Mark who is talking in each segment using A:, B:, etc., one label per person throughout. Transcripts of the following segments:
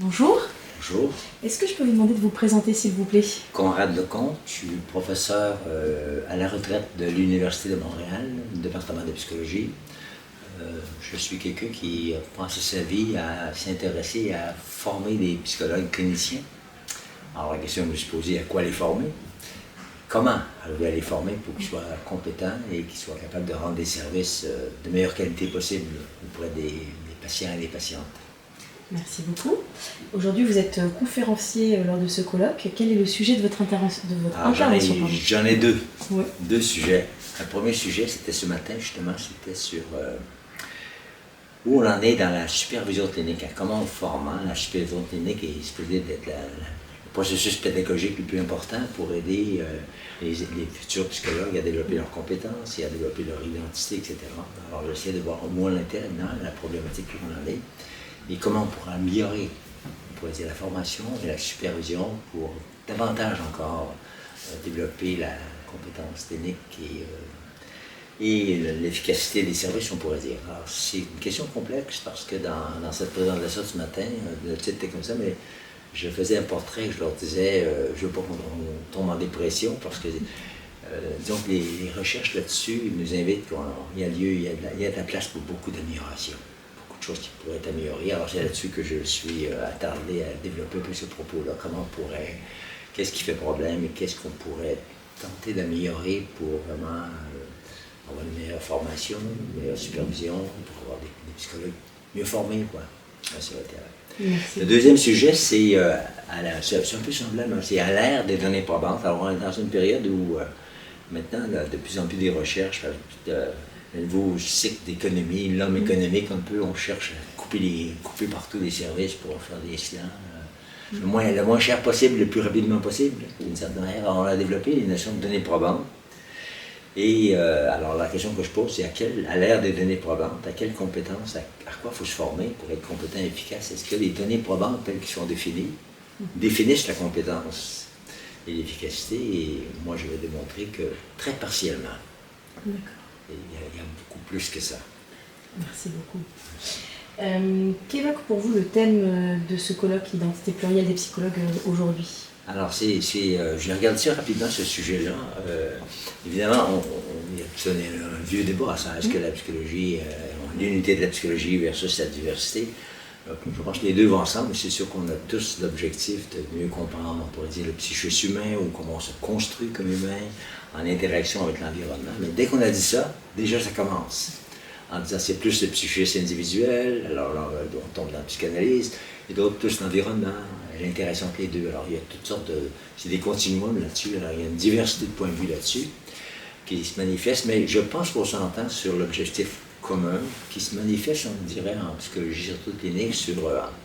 A: Bonjour,
B: Bonjour,
A: est-ce que je peux vous demander de vous présenter s'il vous plaît?
B: Conrad Lecomte, je suis professeur à la retraite de l'Université de Montréal, département de psychologie. Je suis quelqu'un qui a passé sa vie à s'intéresser à former des psychologues cliniciens. Alors la question que je me suis posée, à quoi les former? Comment arriver à les former pour qu'ils soient compétents et qu'ils soient capables de rendre des services de meilleure qualité possible auprès des patients et des patientes?
A: Merci beaucoup. Aujourd'hui, vous êtes conférencier lors de ce colloque. Quel est le sujet de votre intervention?
B: J'en ai deux.
A: Oui.
B: Deux sujets. Le premier sujet, c'était ce matin, justement, c'était sur où on en est dans la supervision clinique. Comment on forme. La supervision clinique est supposée d'être le processus pédagogique le plus important pour aider les futurs psychologues à développer leurs compétences et à développer leur identité, etc. Alors, j'essaie de voir au moins l'interne, la problématique où on en est, et comment on pourra améliorer, on pourrait dire, la formation et la supervision pour davantage encore développer la compétence technique et l'efficacité des services, on pourrait dire. Alors, c'est une question complexe parce que dans cette présentation ce matin, le titre était comme ça, mais je faisais un portrait, je leur disais, je ne veux pas qu'on tombe en dépression parce que, disons que les recherches là-dessus nous invitent qu'il y a lieu, il y a de la place pour beaucoup d'amélioration, beaucoup de choses qui pourraient être améliorées. Alors c'est là-dessus que je suis attardé à développer un peu ce propos-là, qu'est-ce qui fait problème et qu'est-ce qu'on pourrait tenter d'améliorer pour vraiment avoir une meilleure formation, une meilleure supervision, pour avoir des psychologues mieux formés, quoi, sur le terrain.
A: Merci.
B: Le deuxième sujet, c'est un peu semblable, c'est à l'ère des données probantes. Alors, on est dans une période où, maintenant, là, de plus en plus des recherches, le nouveau cycle d'économie, l'homme économique, un peu, on cherche à couper partout les services pour faire des scans. Le moins cher possible, le plus rapidement possible, d'une certaine manière. Alors, on a développé les notions de données probantes. Et alors la question que je pose, c'est à l'ère des données probantes, à quelles compétences, à quoi il faut se former pour être compétent et efficace? Est-ce que les données probantes telles qu'elles sont définies définissent la compétence et l'efficacité? Et moi, je vais démontrer que très partiellement.
A: D'accord.
B: Il y a beaucoup plus que ça.
A: Merci beaucoup. Qu'évoque pour vous le thème de ce colloque Identité plurielle des psychologues aujourd'hui?
B: Alors, je regarde ça rapidement, ce sujet-là. Évidemment, il y a un vieux débat, ça. Est-ce que la psychologie, l'unité de la psychologie versus la diversité? Je pense que les deux vont ensemble, mais c'est sûr qu'on a tous l'objectif de mieux comprendre, on pourrait dire, le psychisme humain ou comment on se construit comme humain en interaction avec l'environnement. Mais dès qu'on a dit ça, déjà ça commence. En disant c'est plus le psychisme individuel, alors là, on tombe dans la psychanalyse, et d'autres plus l'environnement, l'interaction entre les deux. Alors il y a toutes sortes c'est des continuums là-dessus, alors il y a une diversité de points de vue là-dessus qui se manifeste, mais je pense qu'on s'entend sur l'objectif commun qui se manifeste, on dirait, en psychologie surtout clinique, sous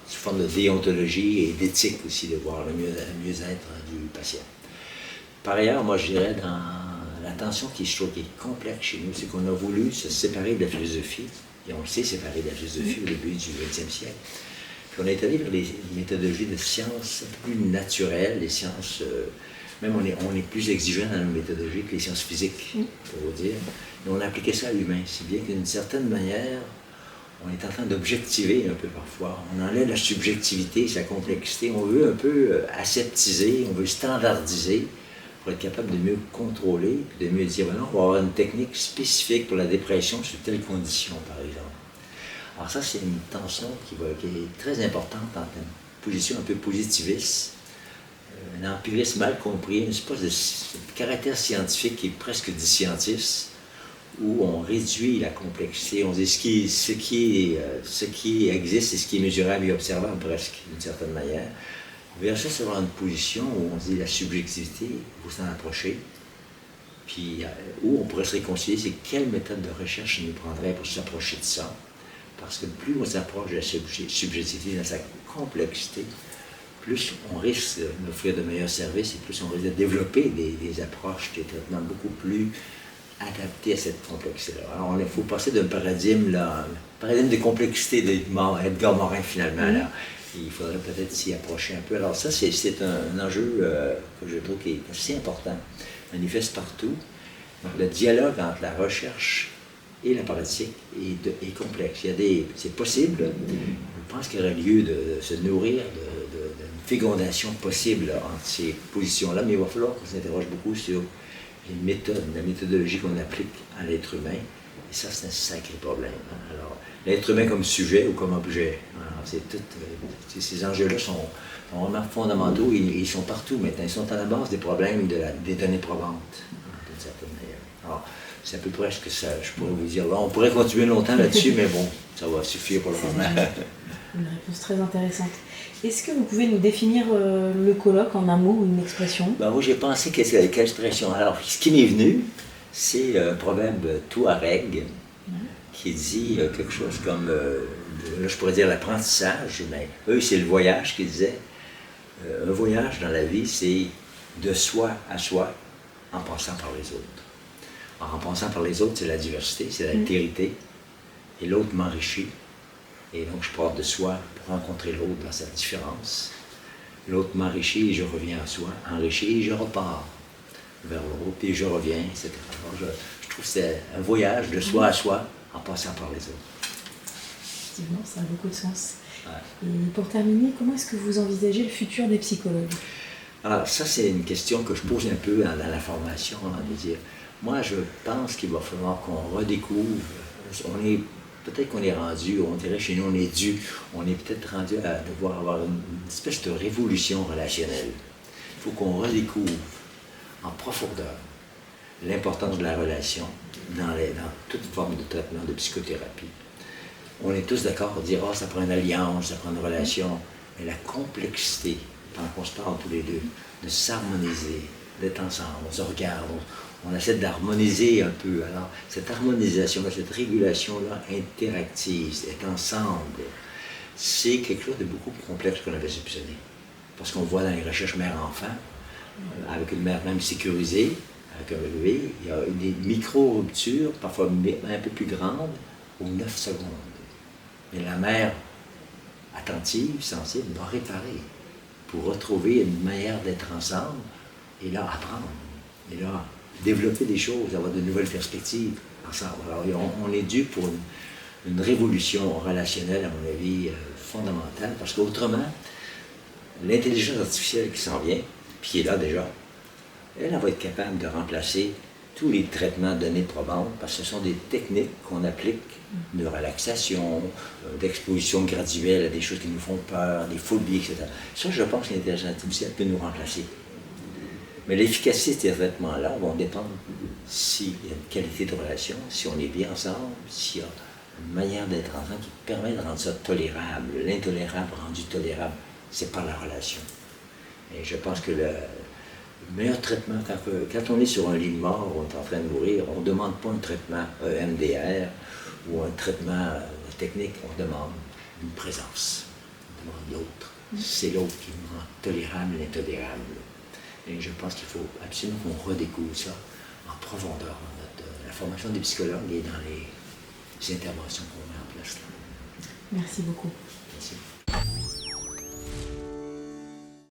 B: forme de déontologie et d'éthique aussi, de voir le mieux-être du patient. Par ailleurs, moi je dirais, dans la tension qui est complexe chez nous, c'est qu'on a voulu se séparer de la philosophie, et on s'est séparé de la philosophie au début du XXe siècle. Puis on est allé vers les méthodologies de sciences plus naturelles, les sciences, même on est plus exigeant dans nos méthodologies que les sciences physiques, pour vous dire. Et on a appliqué ça à l'humain, si bien d'une certaine manière, on est en train d'objectiver un peu parfois. On enlève la subjectivité, sa complexité, on veut un peu aseptiser, on veut standardiser pour être capable de mieux contrôler, de mieux dire, ben non, on va avoir une technique spécifique pour la dépression sur telle condition, par exemple. Alors ça, c'est une tension qui est très importante dans une position un peu positiviste, un empirisme mal compris, une espèce de caractère scientifique qui est presque disscientiste, où on réduit la complexité, on dit ce qui existe et ce qui est mesurable et observable presque, d'une certaine manière, versus avoir une position où on dit la subjectivité, il faut s'en approcher, puis où on pourrait se réconcilier, c'est quelle méthode de recherche il nous prendrait pour s'approcher de ça. Parce que plus on s'approche de la subjectivité dans sa complexité, plus on risque d'offrir de meilleurs services et plus on risque de développer des approches, des traitements beaucoup plus adaptés à cette complexité-là. Alors il faut passer d'un paradigme de complexité d'Edgar Morin finalement. Là. Il faudrait peut-être s'y approcher un peu. Alors ça, c'est un enjeu que je trouve qui est assez important, manifeste partout. Donc le dialogue entre la recherche et la pratique est complexe. C'est possible. Je pense qu'il y aurait lieu de se nourrir fécondation possible là, entre ces positions-là, mais il va falloir qu'on s'interroge beaucoup sur les méthodes, la méthodologie qu'on applique à l'être humain. Et ça, c'est un sacré problème. Hein. Alors, l'être humain comme sujet ou comme objet. Ces enjeux-là sont vraiment fondamentaux. Ils sont partout maintenant. Ils sont à la base des problèmes des données probantes, d'une certaine manière. Alors, c'est à peu près ce que ça, je pourrais vous dire. Là, on pourrait continuer longtemps là-dessus, mais bon, ça va suffire pour le moment.
A: Une réponse très intéressante. Est-ce que vous pouvez nous définir le colloque en un mot ou une expression?
B: Ben, moi, j'ai pensé quelle expression. Alors, ce qui m'est venu, c'est un proverbe touareg qui dit quelque chose comme, là, je pourrais dire l'apprentissage, mais eux, c'est le voyage qu'ils disaient. Un voyage dans la vie, c'est de soi à soi en passant par les autres. En passant par les autres, c'est la diversité, c'est l'altérité, et l'autre m'enrichit. Et donc, je pars de soi pour rencontrer l'autre dans sa différence. L'autre m'enrichit et je reviens à soi, enrichi et je repars vers l'autre et je reviens, etc. Alors, je trouve que c'est un voyage de soi à soi en passant par les autres.
A: Effectivement, ça a beaucoup de sens.
B: Ouais.
A: Et pour terminer, comment est-ce que vous envisagez le futur des psychologues?
B: Alors, ça, c'est une question que je pose un peu dans la formation, hein, de dire, moi, je pense qu'il va falloir qu'on redécouvre, peut-être qu'on est rendu, on dirait chez nous, on est dû, on est peut-être rendu à devoir avoir une espèce de révolution relationnelle. Il faut qu'on redécouvre en profondeur l'importance de la relation dans toute forme de traitement de psychothérapie. On est tous d'accord pour dire, ça prend une alliance, ça prend une relation, mais la complexité, pendant qu'on se parle tous les deux, de s'harmoniser, d'être ensemble, on se regarde, on essaie d'harmoniser un peu. Alors, cette harmonisation-là, cette régulation-là interactive, être ensemble, c'est quelque chose de beaucoup plus complexe qu'on avait soupçonné. Parce qu'on voit dans les recherches mère-enfant, avec une mère même sécurisée, avec un bébé, il y a des micro-ruptures, parfois un peu plus grandes, aux 9 secondes. Mais la mère attentive, sensible, va réparer pour retrouver une manière d'être ensemble et là, apprendre. Et là, développer des choses, avoir de nouvelles perspectives ensemble. Alors, on est dû pour une révolution relationnelle, à mon avis, fondamentale, parce qu'autrement, l'intelligence artificielle qui s'en vient, puis qui est là déjà, elle va être capable de remplacer tous les traitements de données probantes, parce que ce sont des techniques qu'on applique de relaxation, d'exposition graduelle à des choses qui nous font peur, des phobies, etc. Ça, je pense que l'intelligence artificielle peut nous remplacer. Mais l'efficacité de ces traitements-là vont dépendre s'il y a une qualité de relation, si on est bien ensemble, s'il y a une manière d'être ensemble qui permet de rendre ça tolérable. L'intolérable rendu tolérable, c'est par la relation. Et je pense que le meilleur traitement, quand on est sur un lit de mort, on est en train de mourir, on ne demande pas un traitement MDR ou un traitement technique, on demande une présence, on demande l'autre. C'est l'autre qui nous rend tolérable l'intolérable. Et je pense qu'il faut absolument qu'on redécouvre ça en profondeur dans la formation des psychologues et dans les interventions qu'on met en place là.
A: Merci beaucoup.
B: Merci.